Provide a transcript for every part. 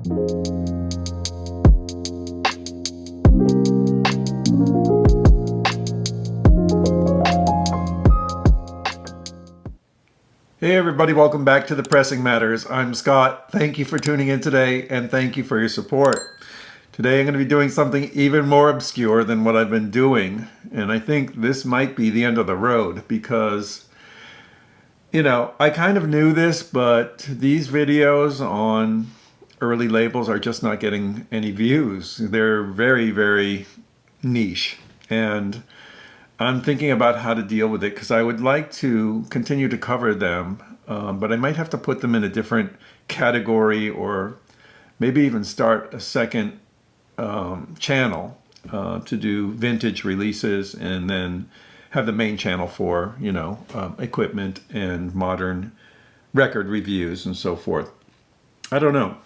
Hey everybody, welcome back to The Pressing Matters. I'm Scott. Thank you for tuning in today and thank you for your support. Today I'm going to be doing something even more obscure than what I've been doing, and I think this might be the end of the road because, you know, I kind of knew this, but these videos on early labels are just not getting any views. They're very, very niche, and I'm thinking about how to deal with it because I would like to continue to cover them, but I might have to put them in a different category or maybe even start a second channel to do vintage releases and then have the main channel for, you know, equipment and modern record reviews and so forth. I don't know.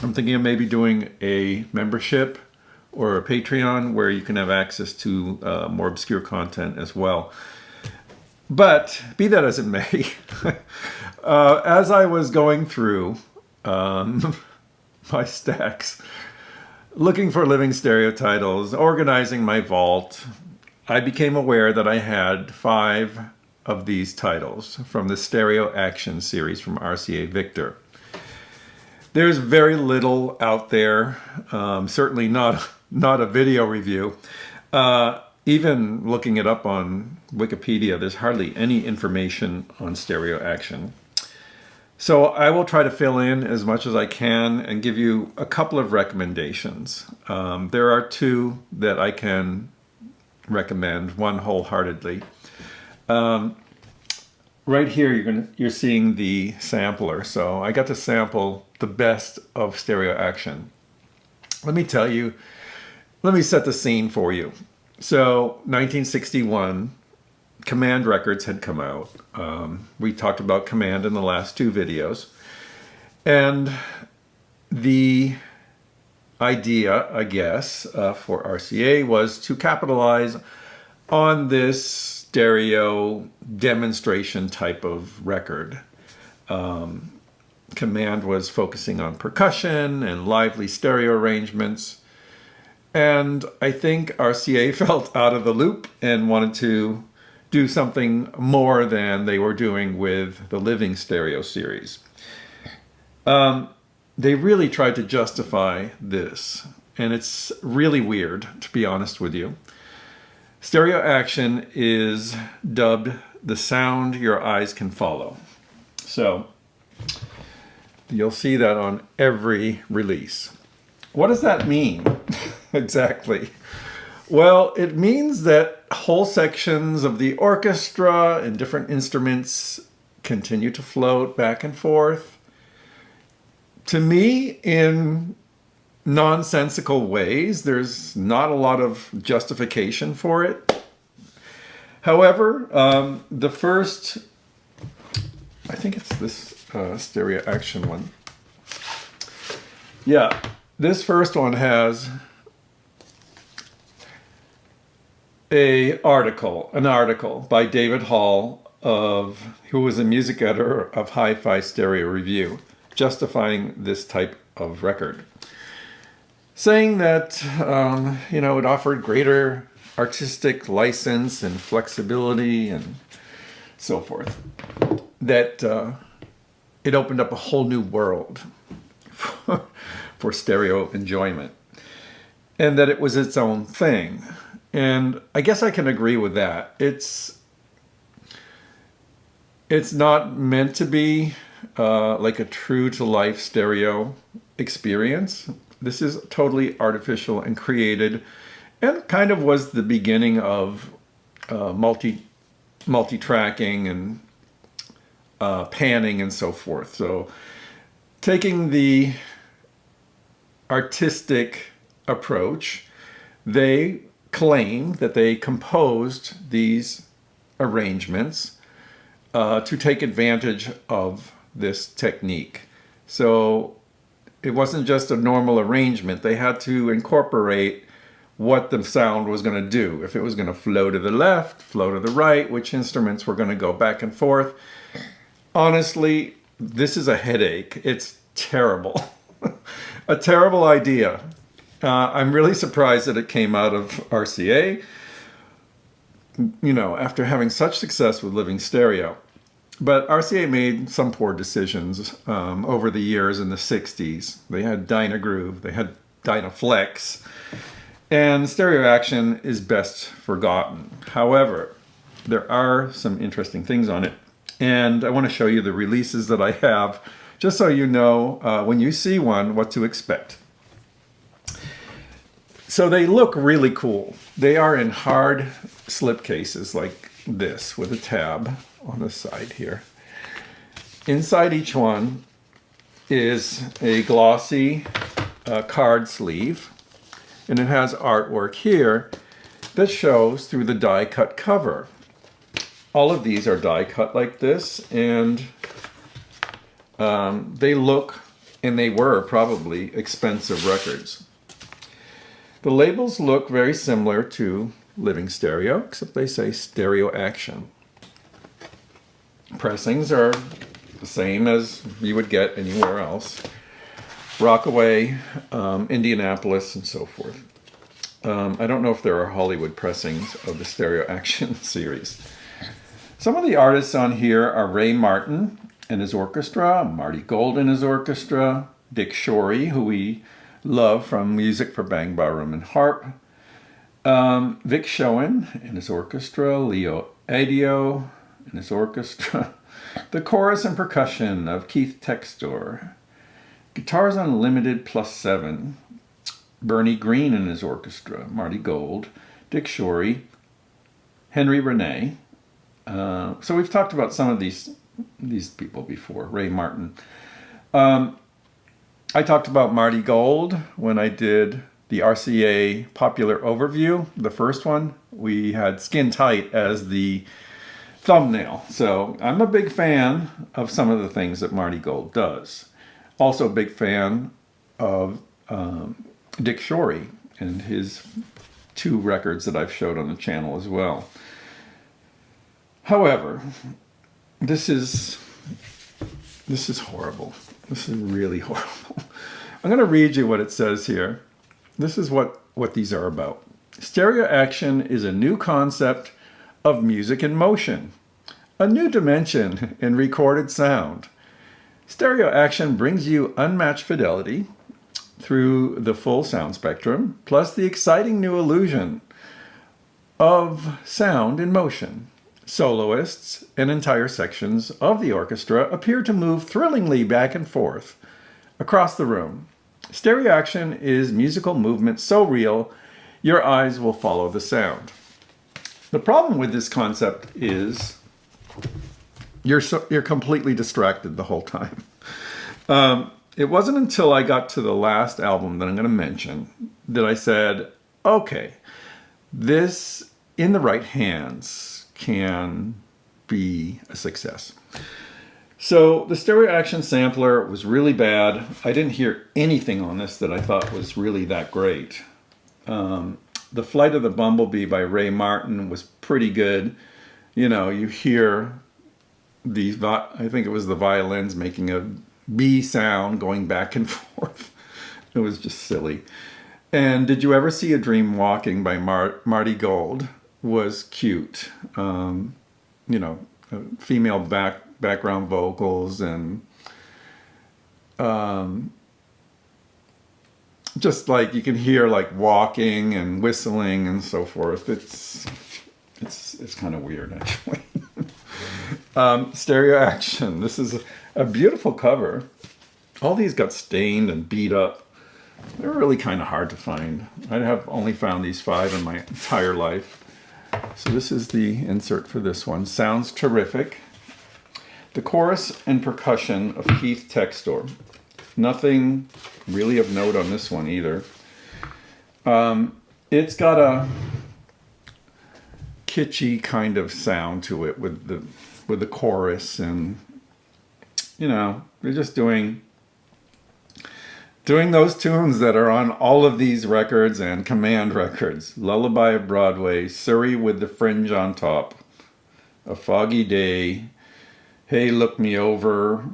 I'm thinking of maybe doing a membership or a Patreon where you can have access to more obscure content as well. But be that as it may, as I was going through my stacks, looking for living stereo titles, organizing my vault, I became aware that I had 5 of these titles from the Stereo Action series from RCA Victor. There's very little out there, certainly not a video review. Even looking it up on Wikipedia, there's hardly any information on Stereo Action. So I will try to fill in as much as I can and give you a couple of recommendations. There are 2 that I can recommend, one wholeheartedly. Right here, you're seeing the sampler. So I got to sample the best of Stereo Action. Let me tell you, let me set the scene for you. So 1961, Command records had come out. We talked about Command in the last 2 videos. And the idea, I guess, for RCA was to capitalize on this stereo demonstration type of record. Command was focusing on percussion and lively stereo arrangements. And I think RCA felt out of the loop and wanted to do something more than they were doing with the Living Stereo series. They really tried to justify this, and it's really weird, to be honest with you. Stereo Action is dubbed the sound your eyes can follow. So you'll see that on every release. What does that mean exactly? Well, it means that whole sections of the orchestra and different instruments continue to float back and forth. To me, in nonsensical ways, there's not a lot of justification for it. However, the first, I think it's this Stereo Action one. Yeah, this first one has an article by David Hall, who was a music editor of Hi-Fi Stereo Review, justifying this type of record, saying that you know, it offered greater artistic license and flexibility and so forth, that it opened up a whole new world for stereo enjoyment, and that it was its own thing. And I guess I can agree with that. It's not meant to be like a true-to-life stereo experience. This is totally artificial and created, and kind of was the beginning of multi-tracking and panning and so forth. So taking the artistic approach, they claim that they composed these arrangements to take advantage of this technique. So it wasn't just a normal arrangement. They had to incorporate what the sound was going to do. If it was going to flow to the left, flow to the right, which instruments were going to go back and forth. Honestly, this is a headache. It's terrible. A terrible idea. I'm really surprised that it came out of RCA, you know, after having such success with living stereo. But RCA made some poor decisions over the years in the 60s. They had Dynagroove, they had Dynaflex, and stereo action is best forgotten. However, there are some interesting things on it, and I want to show you the releases that I have, just so you know when you see one what to expect. So they look really cool. They are in hard slip cases like this with a tab on the side here. Inside each one is a glossy card sleeve, and it has artwork here that shows through the die cut cover. All of these are die cut like this, and they look, and they were probably expensive records. The labels look very similar to living stereo, except they say stereo action. Pressings are the same as you would get anywhere else. Rockaway, Indianapolis, and so forth. I don't know if there are Hollywood pressings of the stereo action series. Some of the artists on here are Ray Martin and his orchestra, Marty Gold and his orchestra, Dick Shorey, who we love from Music for Bang Ballroom and Harp, Vic Schoen and his orchestra, Leo Adio and his orchestra, the chorus and percussion of Keith Textor, Guitars Unlimited +7, Bernie Green and his orchestra, Marty Gold, Dick Shorey, Henry Renee. So we've talked about some of these people before, Ray Martin. I talked about Marty Gold when I did the RCA Popular Overview, the first one. We had Skin Tight as the thumbnail. So I'm a big fan of some of the things that Marty Gold does. Also a big fan of Dick Shorey and his 2 records that I've showed on the channel as well. However, this is horrible. This is really horrible. I'm going to read you what it says here. This is what these are about. Stereo action is a new concept of music in motion, a new dimension in recorded sound. Stereo action brings you unmatched fidelity through the full sound spectrum, plus the exciting new illusion of sound in motion. Soloists and entire sections of the orchestra appear to move thrillingly back and forth across the room. Stereo action is musical movement so real, your eyes will follow the sound. The problem with this concept is you're completely distracted the whole time. It wasn't until I got to the last album that I'm going to mention that I said, okay, this in the right hands can be a success. So the stereo action sampler was really bad. I didn't hear anything on this that I thought was really that great. The Flight of the Bumblebee by Ray Martin was pretty good. You know, you hear I think it was the violins making a B sound going back and forth. It was just silly. And Did You Ever See a Dream Walking by Marty Gold was cute. You know, female background vocals and just like you can hear like walking and whistling and so forth. It's kind of weird actually. Stereo action. This is a beautiful cover. All these got stained and beat up. They're really kind of hard to find. I have only found these 5 in my entire life. So this is the insert for this one. Sounds terrific. The chorus and percussion of Keith Textor. Nothing really of note on this one either. It's got a kitschy kind of sound to it with the chorus, and you know, they're just doing those tunes that are on all of these records and Command records. Lullaby of Broadway, Surrey with the Fringe on Top, A Foggy Day, Hey Look Me Over,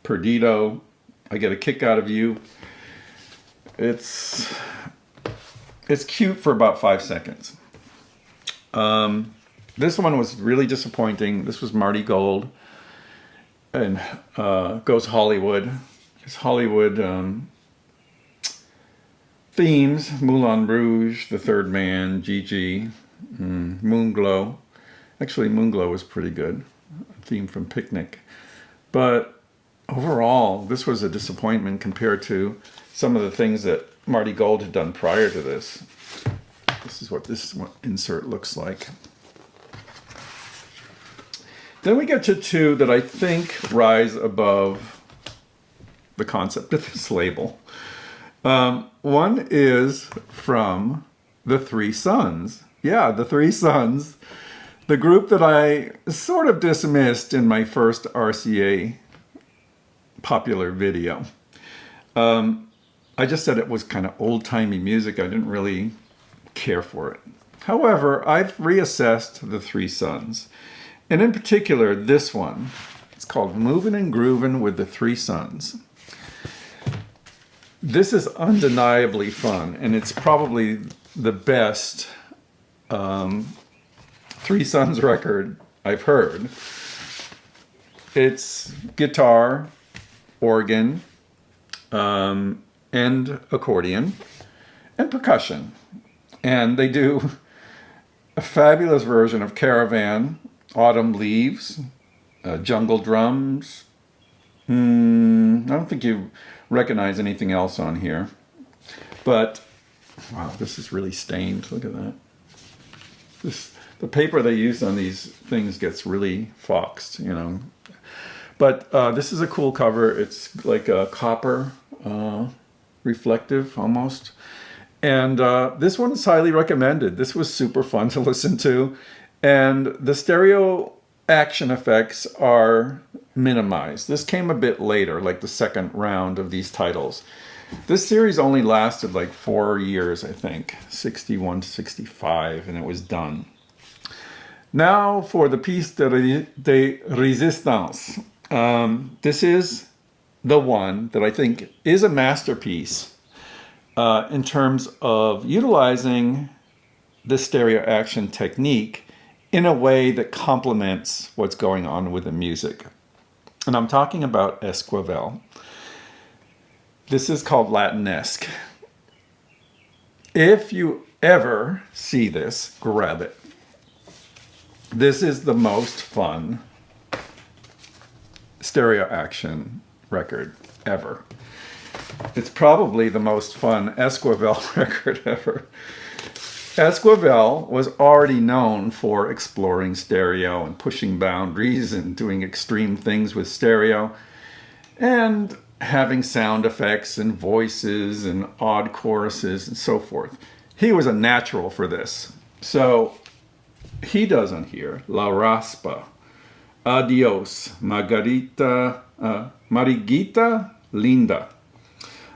Perdido, I get a kick out of you. It's cute for about 5 seconds. This one was really disappointing. This was Marty Gold and Goes Hollywood. His Hollywood themes: Moulin Rouge, The Third Man, Gigi, Moonglow. Actually, Moonglow was pretty good. A theme from Picnic. But overall, this was a disappointment compared to some of the things that Marty Gold had done prior to this. This is what this insert looks like. Then we get to two that I think rise above the concept of this label. One is from the Three Sons. Yeah, the Three Sons. The group that I sort of dismissed in my first RCA popular video. I just said it was kind of old-timey music. I didn't really care for it. However, I've reassessed the Three Sons. And in particular, this one. It's called Movin' and Groovin' with the Three Sons. This is undeniably fun, and it's probably the best Three Sons record I've heard. It's guitar, organ, and accordion, and percussion. And they do a fabulous version of Caravan, Autumn Leaves, Jungle Drums. I don't think you recognize anything else on here. But, wow, this is really stained. Look at that. The paper they use on these things gets really foxed, you know. But this is a cool cover. It's like a copper, reflective almost. And this one is highly recommended. This was super fun to listen to. And the stereo action effects are minimized. This came a bit later, like the second round of these titles. This series only lasted like 4 years, I think, 61 to 65, and it was done. Now for the piece de résistance. This is the one that I think is a masterpiece in terms of utilizing the stereo action technique in a way that complements what's going on with the music. And I'm talking about Esquivel. This is called Latinesque. If you ever see this, grab it. This is the most fun stereo action record ever. It's probably the most fun Esquivel record ever. Esquivel was already known for exploring stereo and pushing boundaries and doing extreme things with stereo and having sound effects and voices and odd choruses and so forth. He was a natural for this. So he does on here, La Raspa, Adios, Margarita, Mariguita Linda.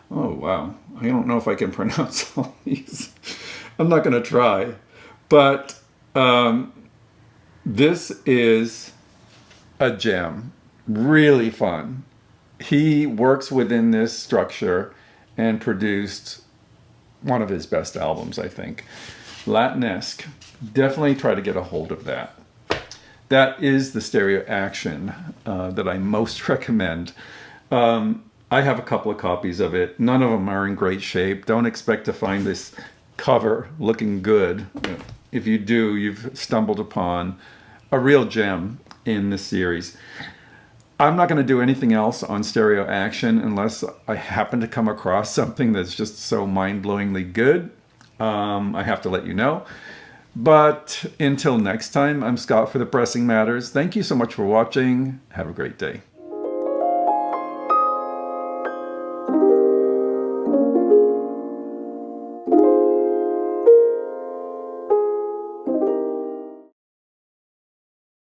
Oh, wow. I don't know if I can pronounce all these. I'm not going to try. But this is a gem. Really fun. He works within this structure and produced one of his best albums, I think. Latinesque. Definitely try to get a hold of that. That is the stereo action that I most recommend. I have a couple of copies of it. None of them are in great shape. Don't expect to find this cover looking good. If you do, you've stumbled upon a real gem in this series. I'm not going to do anything else on stereo action unless I happen to come across something that's just so mind-blowingly good. I have to let you know. But until next time, I'm Scott for The Pressing Matters. Thank you so much for watching. Have a great day.